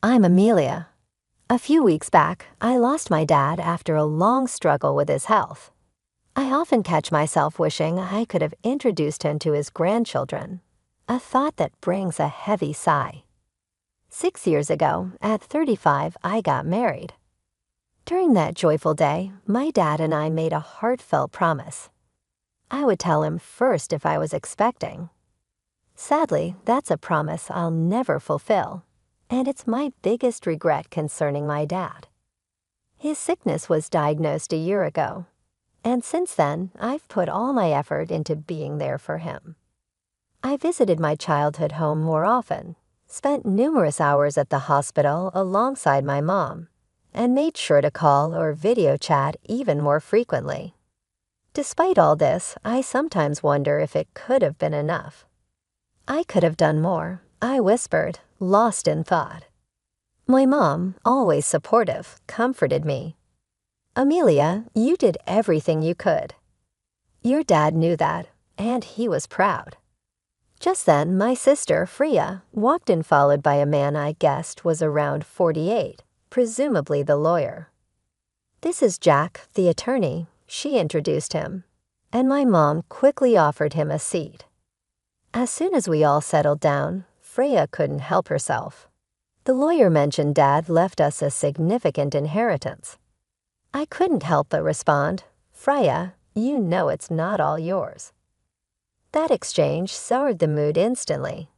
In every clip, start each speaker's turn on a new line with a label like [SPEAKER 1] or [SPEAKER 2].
[SPEAKER 1] I'm Amelia. A few weeks back, I lost my dad after a long struggle with his health. I often catch myself wishing I could have introduced him to his grandchildren, a thought that brings a heavy sigh. 6 years ago, at 35, I got married. During that joyful day, my dad and I made a heartfelt promise. I would tell him first if I was expecting. Sadly, that's a promise I'll never fulfill, and it's my biggest regret concerning my dad. His sickness was diagnosed a year ago, and since then, I've put all my effort into being there for him. I visited my childhood home more often, spent numerous hours at the hospital alongside my mom, and made sure to call or video chat even more frequently. Despite all this, I sometimes wonder if it could have been enough. I could have done more, I whispered, lost in thought. My mom, always supportive, comforted me. Amelia, you did everything you could. Your dad knew that, and he was proud. Just then, my sister, Freya, walked in followed by a man I guessed was around 48, presumably the lawyer. This is Jack, the attorney, she introduced him, and my mom quickly offered him a seat. As soon as we all settled down, Freya couldn't help herself. The lawyer mentioned Dad left us a significant inheritance. I couldn't help but respond, Freya, you know it's not all yours. That exchange soured the mood instantly.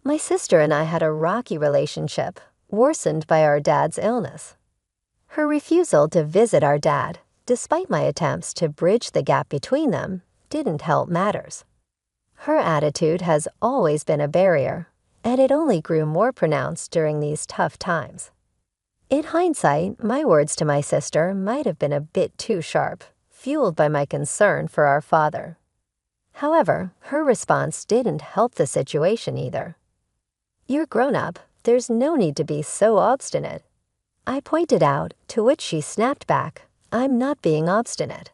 [SPEAKER 1] My sister and I had a rocky relationship, worsened by our dad's illness. Her refusal to visit our dad, despite my attempts to bridge the gap between them, didn't help matters. Her attitude has always been a barrier, and it only grew more pronounced during these tough times. In hindsight, my words to my sister might have been a bit too sharp, fueled by my concern for our father. However, her response didn't help the situation either. You're grown up, there's no need to be so obstinate. I pointed out, to which she snapped back, I'm not being obstinate.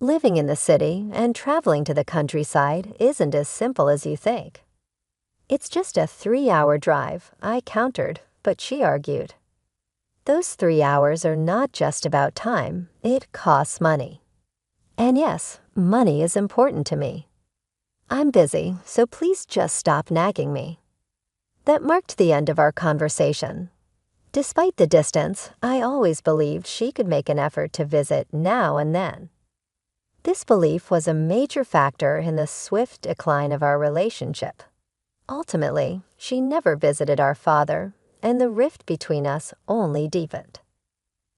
[SPEAKER 1] Living in the city and traveling to the countryside isn't as simple as you think. It's just a 3-hour drive, I countered, but she argued. Those 3 hours are not just about time, it costs money. And yes, money is important to me. I'm busy, so please just stop nagging me. That marked the end of our conversation. Despite the distance, I always believed she could make an effort to visit now and then. This belief was a major factor in the swift decline of our relationship. Ultimately, she never visited our father, and the rift between us only deepened.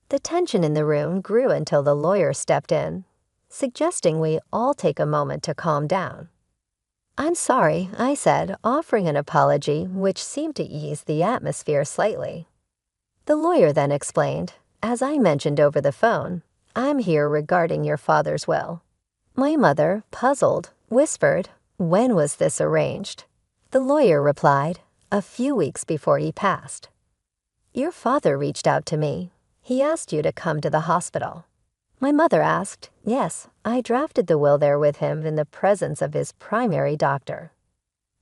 [SPEAKER 1] The tension in the room grew until the lawyer stepped in, suggesting we all take a moment to calm down. I'm sorry, I said, offering an apology which seemed to ease the atmosphere slightly. The lawyer then explained, as I mentioned over the phone, I'm here regarding your father's will. My mother, puzzled, whispered, when was this arranged? The lawyer replied, a few weeks before he passed. Your father reached out to me. He asked you to come to the hospital. My mother asked, yes, I drafted the will there with him in the presence of his primary doctor.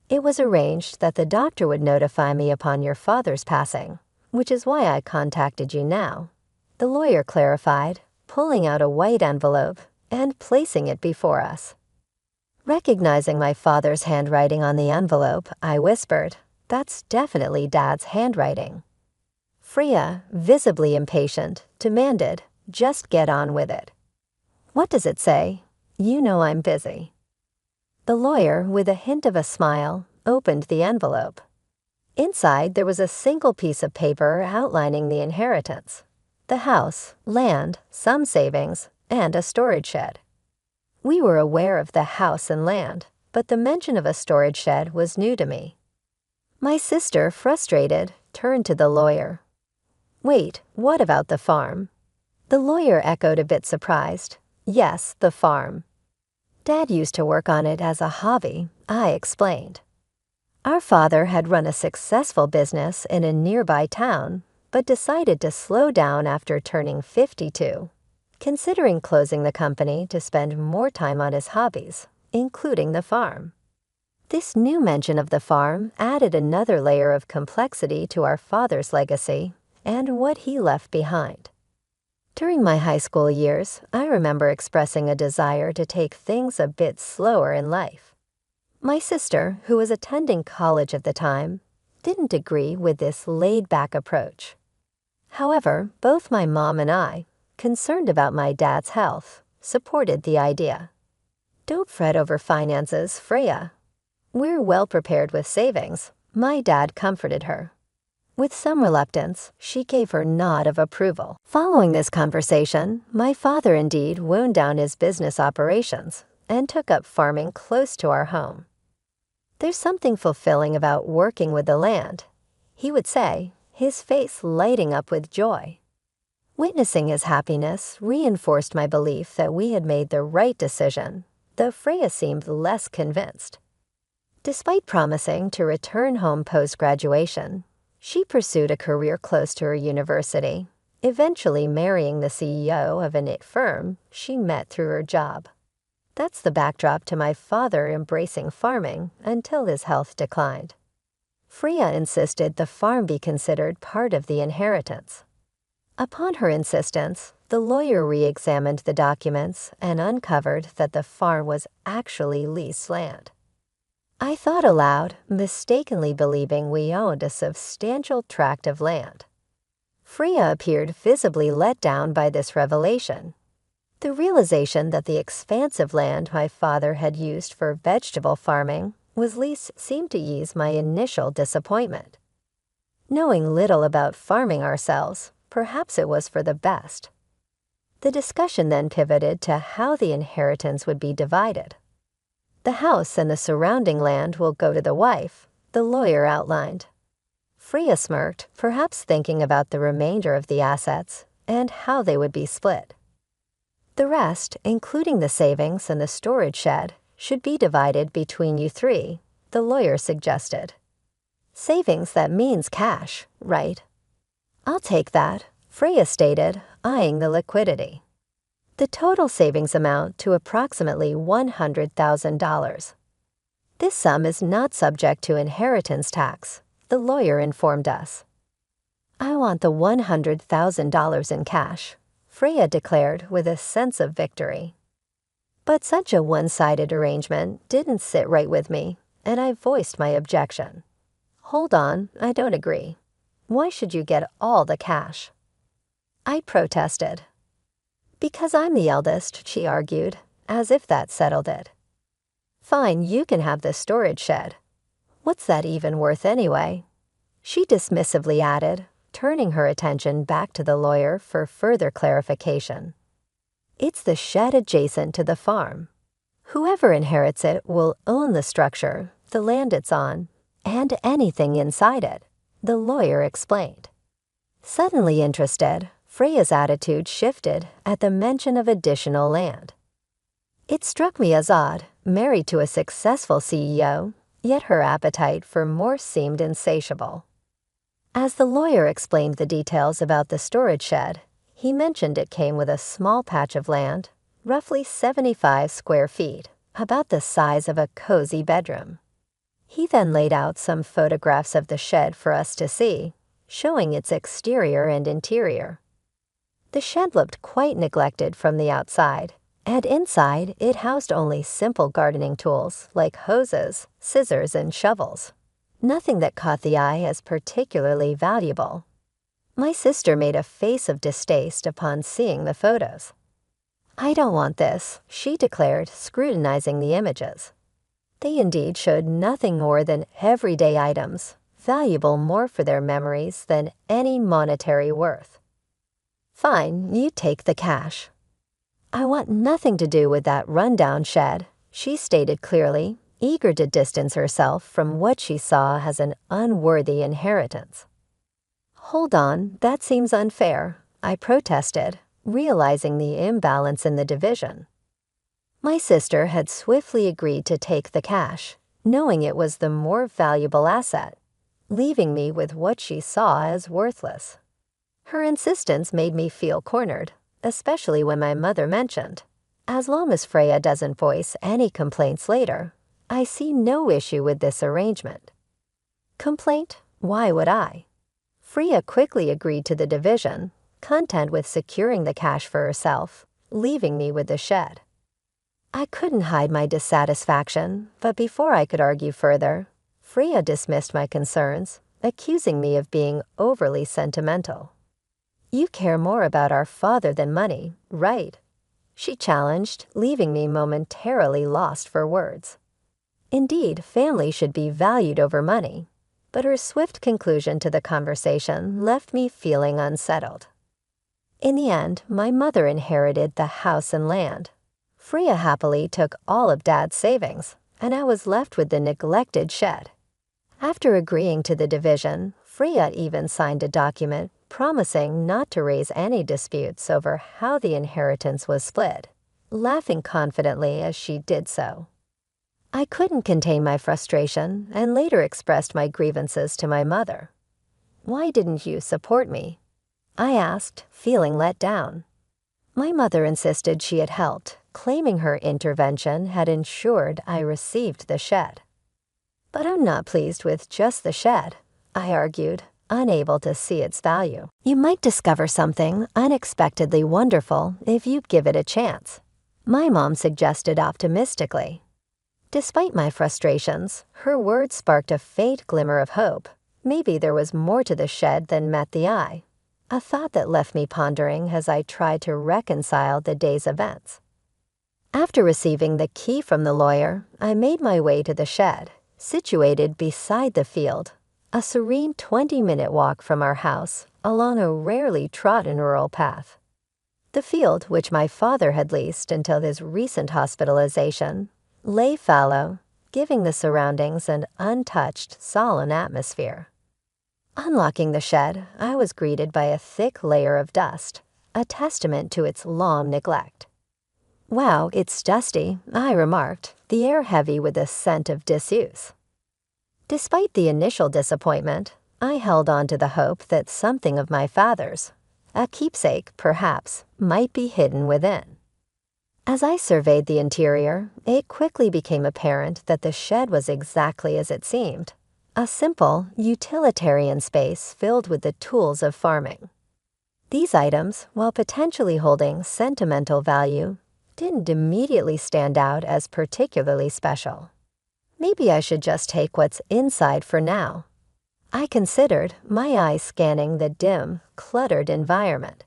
[SPEAKER 1] It was arranged that the doctor would notify me upon your father's passing, which is why I contacted you now. The lawyer clarified, pulling out a white envelope and placing it before us. Recognizing my father's handwriting on the envelope, I whispered, that's definitely Dad's handwriting. Freya, visibly impatient, demanded, just get on with it. What does it say? You know I'm busy. The lawyer, with a hint of a smile, opened the envelope. Inside, there was a single piece of paper outlining the inheritance. The house, land, some savings, and a storage shed. We were aware of the house and land, but the mention of a storage shed was new to me. My sister, frustrated, turned to the lawyer. Wait, what about the farm? The lawyer echoed a bit surprised. Yes, the farm. Dad used to work on it as a hobby, I explained. Our father had run a successful business in a nearby town, but decided to slow down after turning 52, considering closing the company to spend more time on his hobbies, including the farm. This new mention of the farm added another layer of complexity to our father's legacy and what he left behind. During my high school years, I remember expressing a desire to take things a bit slower in life. My sister, who was attending college at the time, didn't agree with this laid-back approach. However, both my mom and I, concerned about my dad's health, supported the idea. "Don't fret over finances, Freya. We're well prepared with savings," my dad comforted her. With some reluctance, she gave her nod of approval. Following this conversation, my father indeed wound down his business operations and took up farming close to our home. "There's something fulfilling about working with the land," he would say, his face lighting up with joy. Witnessing his happiness reinforced my belief that we had made the right decision, though Freya seemed less convinced. Despite promising to return home post-graduation, she pursued a career close to her university, eventually marrying the CEO of an IT firm she met through her job. That's the backdrop to my father embracing farming until his health declined. Freya insisted the farm be considered part of the inheritance. Upon her insistence, the lawyer re-examined the documents and uncovered that the farm was actually leased land. I thought aloud, mistakenly believing we owned a substantial tract of land. Freya appeared visibly let down by this revelation. The realization that the expansive land my father had used for vegetable farming was leased seemed to ease my initial disappointment. Knowing little about farming ourselves, perhaps it was for the best. The discussion then pivoted to how the inheritance would be divided. "The house and the surrounding land will go to the wife," the lawyer outlined. Freya smirked, perhaps thinking about the remainder of the assets and how they would be split. "The rest, including the savings and the storage shed, should be divided between you three," the lawyer suggested. "Savings, that means cash, right?" "I'll take that," Freya stated, eyeing the liquidity. The total savings amount to approximately $100,000. "This sum is not subject to inheritance tax," the lawyer informed us. "I want the $100,000 in cash," Freya declared with a sense of victory. But such a one-sided arrangement didn't sit right with me, and I voiced my objection. "Hold on, I don't agree. Why should you get all the cash?" I protested. "Because I'm the eldest," she argued, as if that settled it. "Fine, you can have the storage shed. What's that even worth anyway?" she dismissively added, turning her attention back to the lawyer for further clarification. "It's the shed adjacent to the farm. Whoever inherits it will own the structure, the land it's on, and anything inside it," the lawyer explained. Suddenly interested, Freya's attitude shifted at the mention of additional land. It struck me as odd, married to a successful CEO, yet her appetite for more seemed insatiable. As the lawyer explained the details about the storage shed, he mentioned it came with a small patch of land, roughly 75 square feet, about the size of a cozy bedroom. He then laid out some photographs of the shed for us to see, showing its exterior and interior. The shed looked quite neglected from the outside, and inside it housed only simple gardening tools like hoses, scissors, and shovels. Nothing that caught the eye as particularly valuable. My sister made a face of distaste upon seeing the photos. "I don't want this," she declared, scrutinizing the images. They indeed showed nothing more than everyday items, valuable more for their memories than any monetary worth. "Fine, you take the cash." "I want nothing to do with that rundown shed," she stated clearly, eager to distance herself from what she saw as an unworthy inheritance. "Hold on, that seems unfair," I protested, realizing the imbalance in the division. My sister had swiftly agreed to take the cash, knowing it was the more valuable asset, leaving me with what she saw as worthless. Her insistence made me feel cornered, especially when my mother mentioned, "As long as Freya doesn't voice any complaints later, I see no issue with this arrangement. Complaint? Why would I? Freya quickly agreed to the division, content with securing the cash for herself, leaving me with the shed. I couldn't hide my dissatisfaction, but before I could argue further, Freya dismissed my concerns, accusing me of being overly sentimental. "You care more about our father than money, right?" she challenged, leaving me momentarily lost for words. Indeed, family should be valued over money, but her swift conclusion to the conversation left me feeling unsettled. In the end, my mother inherited the house and land. Freya happily took all of Dad's savings, and I was left with the neglected shed. After agreeing to the division, Freya even signed a document promising not to raise any disputes over how the inheritance was split, laughing confidently as she did so. I couldn't contain my frustration and later expressed my grievances to my mother. "Why didn't you support me?" I asked, feeling let down. My mother insisted she had helped, claiming her intervention had ensured I received the shed. "But I'm not pleased with just the shed," I argued, unable to see its value. "You might discover something unexpectedly wonderful if you give it a chance," my mom suggested optimistically. Despite my frustrations, her words sparked a faint glimmer of hope. Maybe there was more to the shed than met the eye, a thought that left me pondering as I tried to reconcile the day's events. After receiving the key from the lawyer, I made my way to the shed, situated beside the field, a serene 20-minute walk from our house along a rarely trodden rural path. The field, which my father had leased until his recent hospitalization, lay fallow, giving the surroundings an untouched, solemn atmosphere. Unlocking the shed, I was greeted by a thick layer of dust, a testament to its long neglect. "Wow, it's dusty," I remarked, the air heavy with the scent of disuse. Despite the initial disappointment, I held on to the hope that something of my father's, a keepsake perhaps, might be hidden within. As I surveyed the interior, it quickly became apparent that the shed was exactly as it seemed, a simple, utilitarian space filled with the tools of farming. These items, while potentially holding sentimental value, didn't immediately stand out as particularly special. Maybe I should just take what's inside for now, I considered, my eyes scanning the dim, cluttered environment.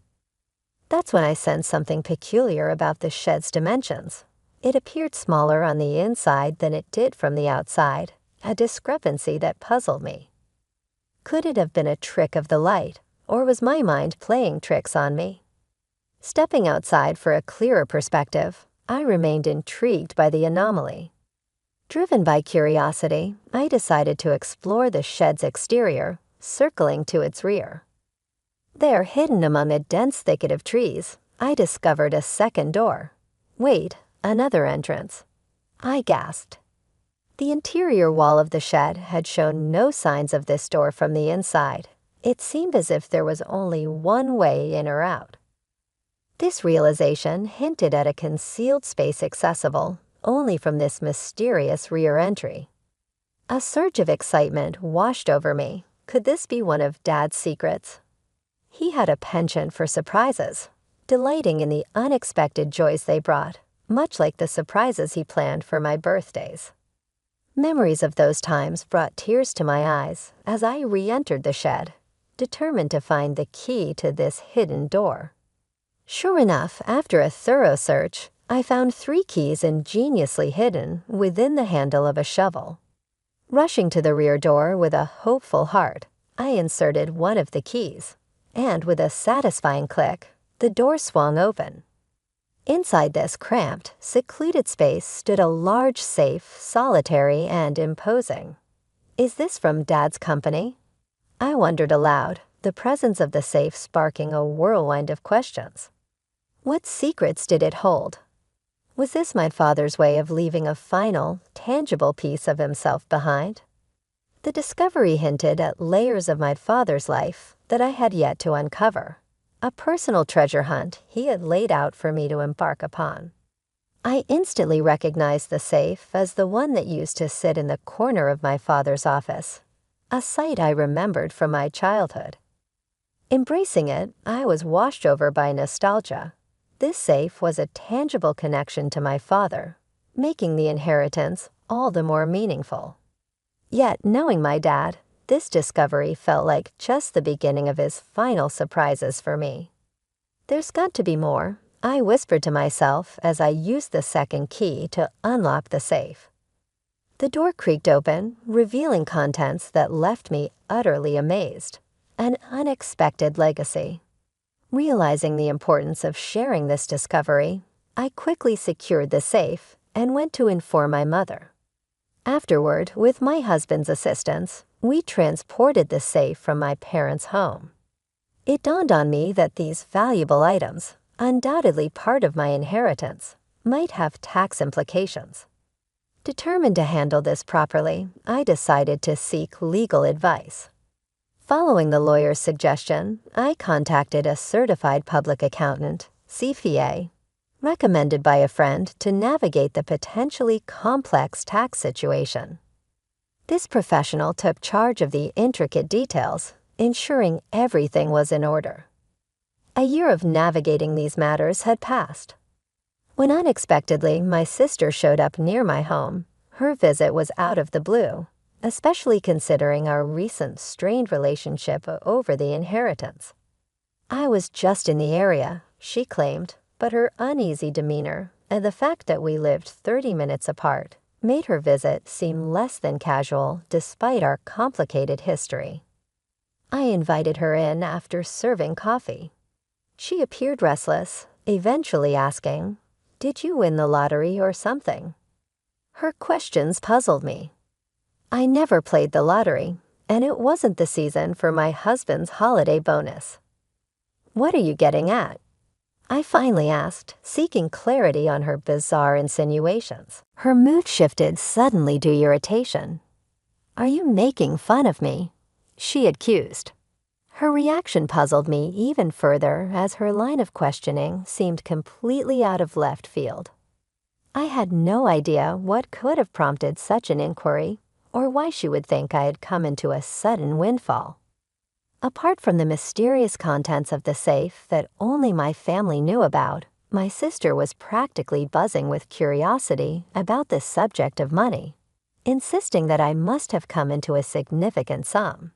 [SPEAKER 1] That's when I sensed something peculiar about the shed's dimensions. It appeared smaller on the inside than it did from the outside, a discrepancy that puzzled me. Could it have been a trick of the light, or was my mind playing tricks on me? Stepping outside for a clearer perspective, I remained intrigued by the anomaly. Driven by curiosity, I decided to explore the shed's exterior, circling to its rear. There, hidden among a dense thicket of trees, I discovered a second door. Wait, another entrance. I gasped. The interior wall of the shed had shown no signs of this door from the inside. It seemed as if there was only one way in or out. This realization hinted at a concealed space accessible only from this mysterious rear entry. A surge of excitement washed over me. Could this be one of Dad's secrets? He had a penchant for surprises, delighting in the unexpected joys they brought, much like the surprises he planned for my birthdays. Memories of those times brought tears to my eyes as I re-entered the shed, determined to find the key to this hidden door. Sure enough, after a thorough search, I found 3 keys ingeniously hidden within the handle of a shovel. Rushing to the rear door with a hopeful heart, I inserted one of the keys, and with a satisfying click, the door swung open. Inside this cramped, secluded space stood a large safe, solitary and imposing. Is this from Dad's company? I wondered aloud, the presence of the safe sparking a whirlwind of questions. What secrets did it hold? Was this my father's way of leaving a final, tangible piece of himself behind? The discovery hinted at layers of my father's life that I had yet to uncover, a personal treasure hunt he had laid out for me to embark upon. I instantly recognized the safe as the one that used to sit in the corner of my father's office, a sight I remembered from my childhood. Embracing it, I was washed over by nostalgia. This safe was a tangible connection to my father, making the inheritance all the more meaningful. Yet, knowing my dad, this discovery felt like just the beginning of his final surprises for me. "There's got to be more," I whispered to myself as I used the second key to unlock the safe. The door creaked open, revealing contents that left me utterly amazed. An unexpected legacy. Realizing the importance of sharing this discovery, I quickly secured the safe and went to inform my mother. Afterward, with my husband's assistance, we transported the safe from my parents' home. It dawned on me that these valuable items, undoubtedly part of my inheritance, might have tax implications. Determined to handle this properly, I decided to seek legal advice. Following the lawyer's suggestion, I contacted a certified public accountant, CPA, recommended by a friend to navigate the potentially complex tax situation. This professional took charge of the intricate details, ensuring everything was in order. A year of navigating these matters had passed. When unexpectedly my sister showed up near my home, her visit was out of the blue, especially considering our recent strained relationship over the inheritance. I was just in the area, she claimed, but her uneasy demeanor and the fact that we lived 30 minutes apart made her visit seem less than casual despite our complicated history. I invited her in after serving coffee. She appeared restless, eventually asking, "Did you win the lottery or something?" Her questions puzzled me. I never played the lottery, and it wasn't the season for my husband's holiday bonus. "What are you getting at?" I finally asked, seeking clarity on her bizarre insinuations. Her mood shifted suddenly to irritation. "Are you making fun of me?" she accused. Her reaction puzzled me even further as her line of questioning seemed completely out of left field. I had no idea what could have prompted such an inquiry, or why she would think I had come into a sudden windfall. Apart from the mysterious contents of the safe that only my family knew about, my sister was practically buzzing with curiosity about the subject of money, insisting that I must have come into a significant sum.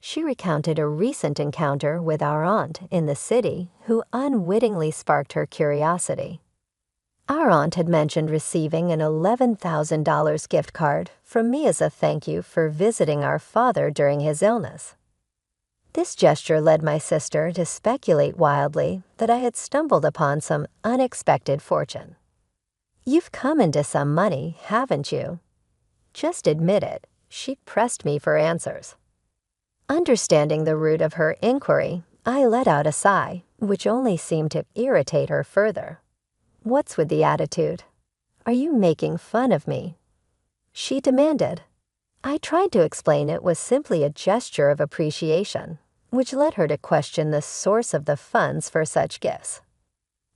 [SPEAKER 1] She recounted a recent encounter with our aunt in the city who unwittingly sparked her curiosity. Our aunt had mentioned receiving an $11,000 gift card from me as a thank you for visiting our father during his illness. This gesture led my sister to speculate wildly that I had stumbled upon some unexpected fortune. "You've come into some money, haven't you? Just admit it," she pressed me for answers. Understanding the root of her inquiry, I let out a sigh, which only seemed to irritate her further. "What's with the attitude? Are you making fun of me?" she demanded. I tried to explain it was simply a gesture of appreciation, which led her to question the source of the funds for such gifts.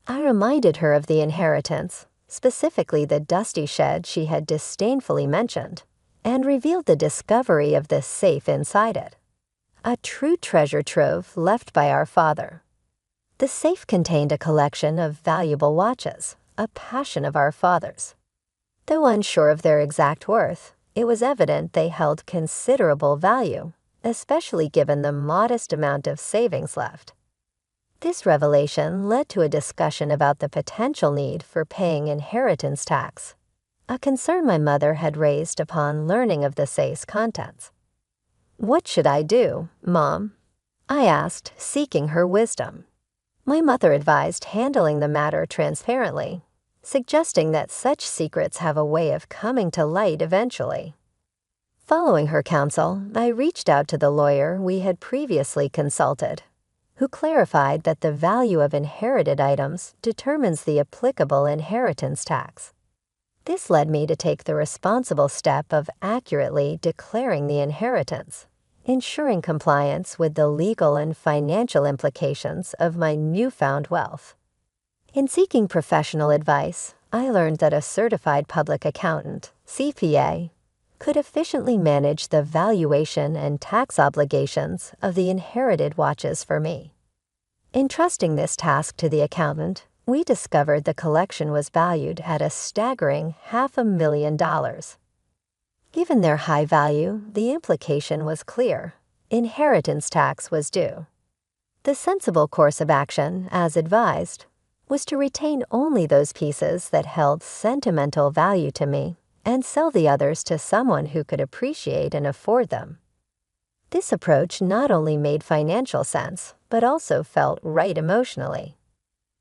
[SPEAKER 1] I reminded her of the inheritance, specifically the dusty shed she had disdainfully mentioned, and revealed the discovery of the safe inside it. A true treasure trove left by our father. The safe contained a collection of valuable watches, a passion of our father's. Though unsure of their exact worth, it was evident they held considerable value, especially given the modest amount of savings left. This revelation led to a discussion about the potential need for paying inheritance tax, a concern my mother had raised upon learning of the safe's contents. "What should I do, Mom?" I asked, seeking her wisdom. My mother advised handling the matter transparently, suggesting that such secrets have a way of coming to light eventually. Following her counsel, I reached out to the lawyer we had previously consulted, who clarified that the value of inherited items determines the applicable inheritance tax. This led me to take the responsible step of accurately declaring the inheritance, ensuring compliance with the legal and financial implications of my newfound wealth. In seeking professional advice, I learned that a certified public accountant, CPA, could efficiently manage the valuation and tax obligations of the inherited watches for me. Entrusting this task to the accountant, we discovered the collection was valued at a staggering $500,000. Given their high value, the implication was clear. Inheritance tax was due. The sensible course of action, as advised, was to retain only those pieces that held sentimental value to me and sell the others to someone who could appreciate and afford them. This approach not only made financial sense, but also felt right emotionally.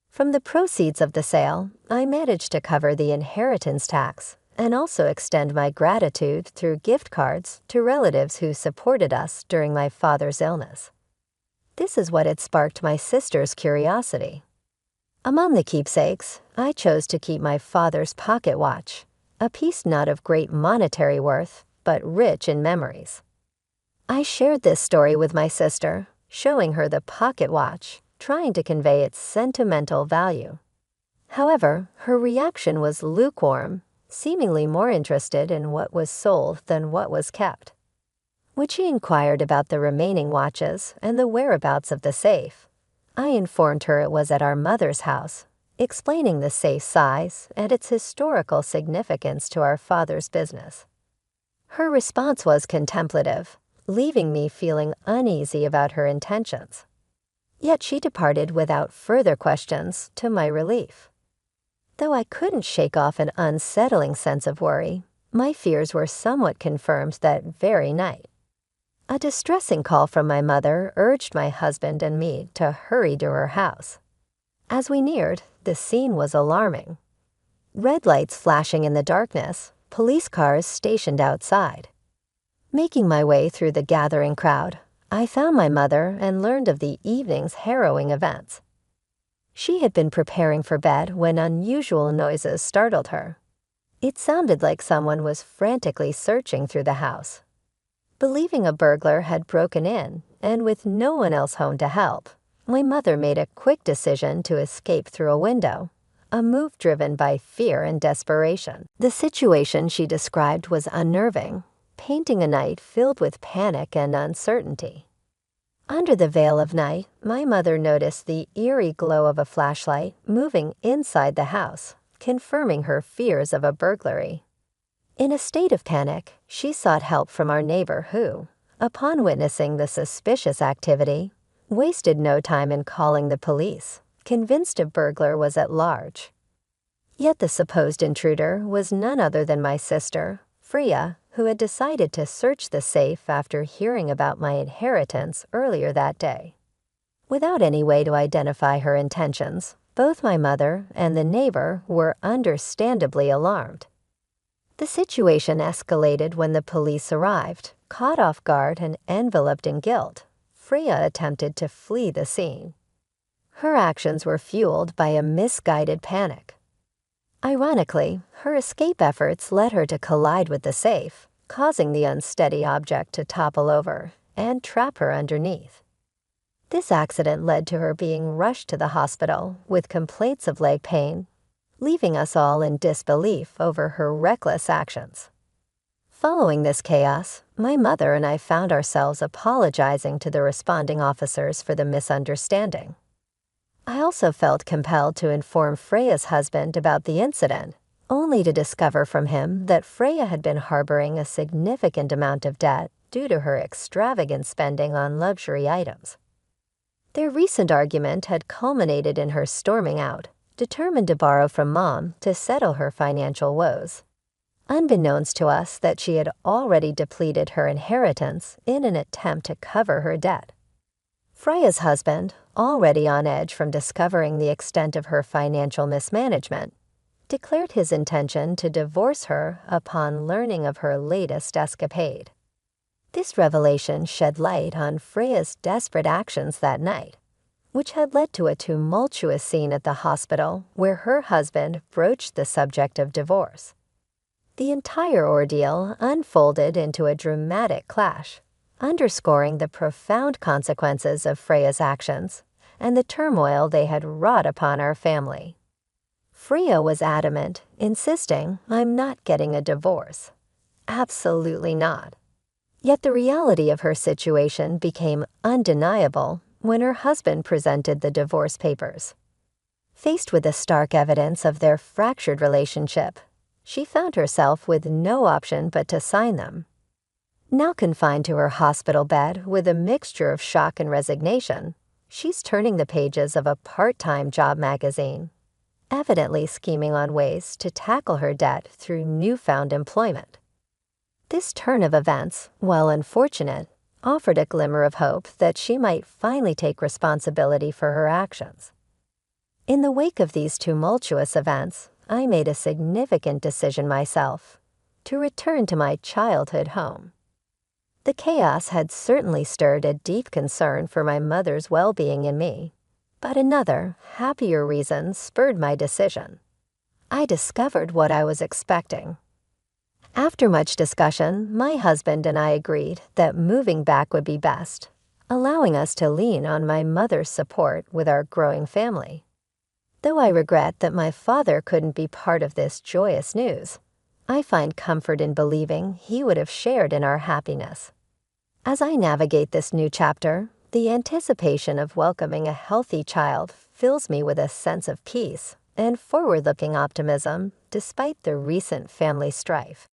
[SPEAKER 1] From the proceeds of the sale, I managed to cover the inheritance tax and also extend my gratitude through gift cards to relatives who supported us during my father's illness. This is what had sparked my sister's curiosity. Among the keepsakes, I chose to keep my father's pocket watch, a piece not of great monetary worth, but rich in memories. I shared this story with my sister, showing her the pocket watch, trying to convey its sentimental value. However, her reaction was lukewarm, seemingly more interested in what was sold than what was kept. When she inquired about the remaining watches and the whereabouts of the safe, I informed her it was at our mother's house, explaining the safe's size and its historical significance to our father's business. Her response was contemplative, leaving me feeling uneasy about her intentions. Yet she departed without further questions, to my relief. Though I couldn't shake off an unsettling sense of worry, my fears were somewhat confirmed that very night. A distressing call from my mother urged my husband and me to hurry to her house. As we neared, the scene was alarming. Red lights flashing in the darkness, police cars stationed outside. Making my way through the gathering crowd, I found my mother and learned of the evening's harrowing events. She had been preparing for bed when unusual noises startled her. It sounded like someone was frantically searching through the house. Believing a burglar had broken in, and with no one else home to help, my mother made a quick decision to escape through a window, a move driven by fear and desperation. The situation she described was unnerving, painting a night filled with panic and uncertainty. Under the veil of night, my mother noticed the eerie glow of a flashlight moving inside the house, confirming her fears of a burglary. In a state of panic, she sought help from our neighbor who, upon witnessing the suspicious activity, wasted no time in calling the police, convinced a burglar was at large. Yet the supposed intruder was none other than my sister, Freya, who had decided to search the safe after hearing about my inheritance earlier that day. Without any way to identify her intentions, both my mother and the neighbor were understandably alarmed. The situation escalated when the police arrived. Caught off guard and enveloped in guilt, Freya attempted to flee the scene. Her actions were fueled by a misguided panic. Ironically, her escape efforts led her to collide with the safe, causing the unsteady object to topple over and trap her underneath. This accident led to her being rushed to the hospital with complaints of leg pain, leaving us all in disbelief over her reckless actions. Following this chaos, my mother and I found ourselves apologizing to the responding officers for the misunderstanding. I also felt compelled to inform Freya's husband about the incident, only to discover from him that Freya had been harboring a significant amount of debt due to her extravagant spending on luxury items. Their recent argument had culminated in her storming out, determined to borrow from Mom to settle her financial woes. Unbeknownst to us that she had already depleted her inheritance in an attempt to cover her debt. Freya's husband, already on edge from discovering the extent of her financial mismanagement, declared his intention to divorce her upon learning of her latest escapade. This revelation shed light on Freya's desperate actions that night, which had led to a tumultuous scene at the hospital where her husband broached the subject of divorce. The entire ordeal unfolded into a dramatic clash, underscoring the profound consequences of Freya's actions and the turmoil they had wrought upon our family. Freya was adamant, insisting I'm not getting a divorce. Absolutely not. Yet the reality of her situation became undeniable when her husband presented the divorce papers. Faced with the stark evidence of their fractured relationship, she found herself with no option but to sign them. Now confined to her hospital bed with a mixture of shock and resignation, she's turning the pages of a part-time job magazine, evidently scheming on ways to tackle her debt through newfound employment. This turn of events, while unfortunate, offered a glimmer of hope that she might finally take responsibility for her actions. In the wake of these tumultuous events, I made a significant decision myself, to return to my childhood home. The chaos had certainly stirred a deep concern for my mother's well-being in me, but another, happier reason spurred my decision. I discovered what I was expecting. After much discussion, my husband and I agreed that moving back would be best, allowing us to lean on my mother's support with our growing family. Though I regret that my father couldn't be part of this joyous news, I find comfort in believing he would have shared in our happiness. As I navigate this new chapter, the anticipation of welcoming a healthy child fills me with a sense of peace and forward-looking optimism despite the recent family strife.